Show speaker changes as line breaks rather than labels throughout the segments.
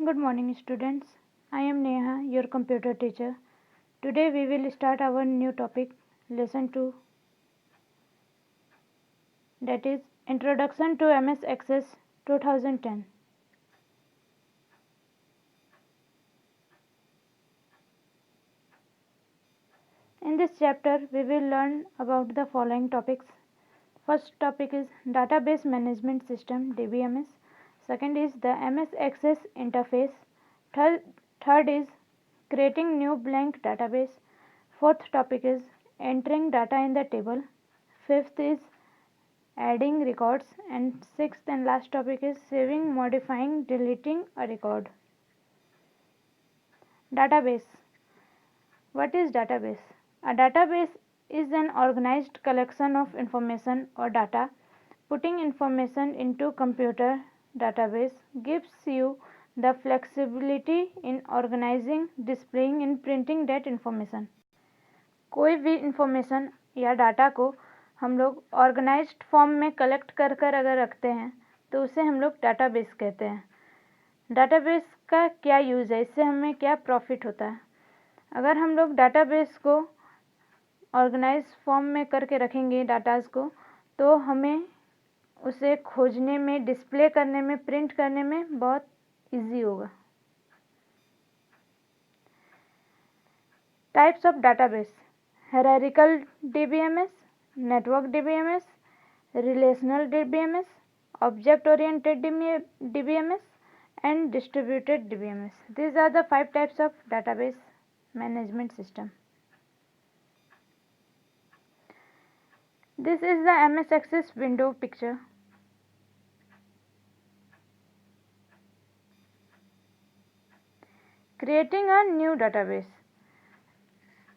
Good morning, students. I am Neha, your computer teacher. Today we will start our new topic, lesson 2, that is Introduction to MS Access 2010. In this chapter, we will learn about the following topics. First topic is Database Management System DBMS. Second is the MS Access interface. Third is creating new blank database. Fourth topic is entering data in the table. Fifth is adding records, and sixth and last topic is saving, modifying, deleting a record. Database. What is database? A database is an organized collection of information or data. Putting information into computer database gives you the flexibility in organizing, displaying and printing that information. कोई भी information या data को हम लोग organised form में collect कर कर अगर रखते हैं तो उसे हम लोग डाटाबेस कहते हैं। डाटाबेस का क्या यूज़ है, इससे हमें क्या प्रॉफिट होता है? अगर हम लोग डाटाबेस को ऑर्गेनाइज फॉर्म में करके रखेंगे डाटाज को, तो हमें उसे खोजने में, डिस्प्ले करने में, प्रिंट करने में बहुत इजी होगा। Types of database: hierarchical DBMS, network DBMS, relational DBMS, object oriented DBMS and distributed DBMS. These are the 5 types of database management system. This is the MS Access window picture. Creating a new database.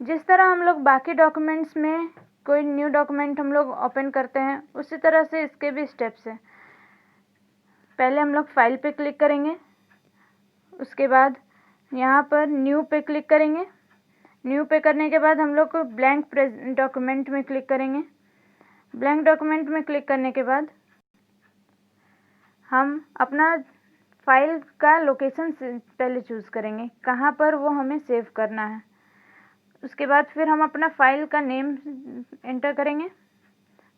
जिस तरह हम लोग बाकी documents में कोई new document हम लोग open करते हैं, उसी तरह से इसके भी स्टेप्स हैं। पहले हम लोग फाइल पे क्लिक करेंगे, उसके बाद यहाँ पर न्यू पे क्लिक करेंगे। न्यू पे करने के बाद हम लोग को ब्लैंक डॉक्यूमेंट में क्लिक करेंगे। ब्लैंक डॉक्यूमेंट में क्लिक करने के बाद हम अपना फाइल का लोकेशन पहले चूज़ करेंगे, कहाँ पर वो हमें सेव करना है। उसके बाद फिर हम अपना फाइल का नेम एंटर करेंगे।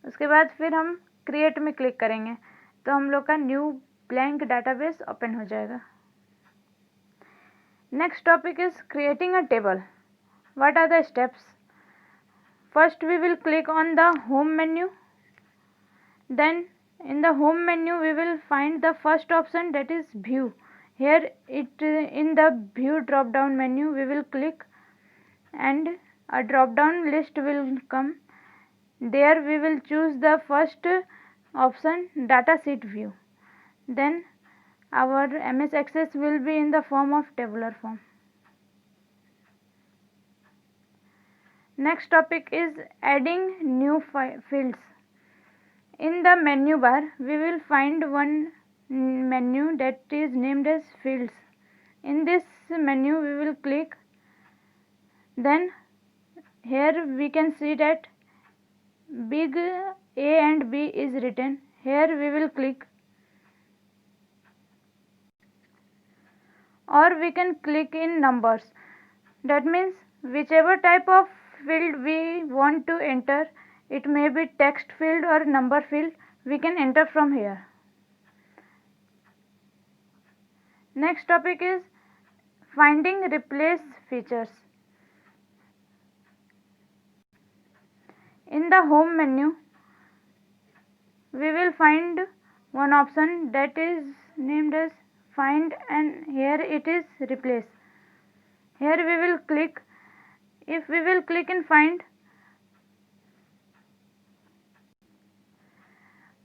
उसके बाद फिर हम क्रिएट में क्लिक करेंगे, तो हम लोग का न्यू ब्लैंक डाटाबेस ओपन हो जाएगा। Next topic is creating a table. What are the steps? First we will click on the home menu. Then in the home menu we will find the first option, that is view. Here in the view drop down menu we will click and a drop down list will come. There we will choose the first option, data sheet view. Then our MS Access will be in the form of tabular form. Next topic is adding new fields. In the menu bar we will find one menu that is named as fields. In this menu we will click. Then here we can see that big A and B is written. Here we will click, or we can click in numbers. That means whichever type of field we want to enter, it may be text field or number field, we can enter from here. Next topic is finding replace features. In the home menu we will find one option that is named as find, and here it is replace. Here we will click. If we will click in find,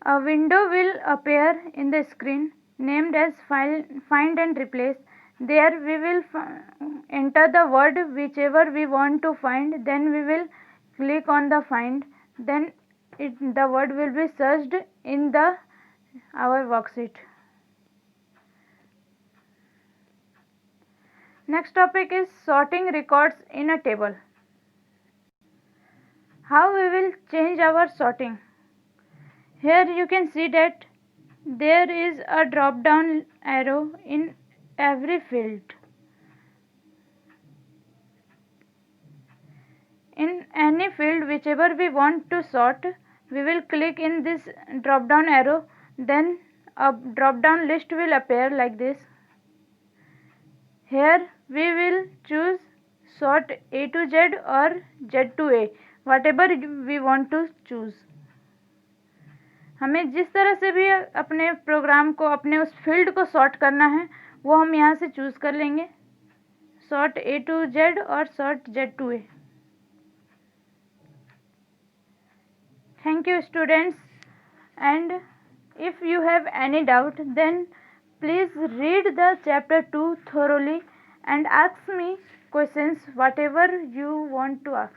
a window will appear in the screen named as find and replace. There we will enter the word whichever we want to find, then we will click on the find, then the word will be searched in our worksheet. Next topic is sorting records in a table. How we will change our sorting? Here you can see that there is a drop down arrow in every field. In any field whichever we want to sort, we will click in this drop down arrow, then a drop down list will appear like this. Here we will choose sort A to Z or Z to A, whatever we want to choose. हमें जिस तरह से भी अपने programme को, अपने उस field को सॉर्ट करना है, वो हम यहाँ से चूज़ कर लेंगे, सॉर्ट A to Z और sort Z to A. Thank you students, and if you have any doubt, then please read the chapter 2 thoroughly and ask me questions whatever you want to ask.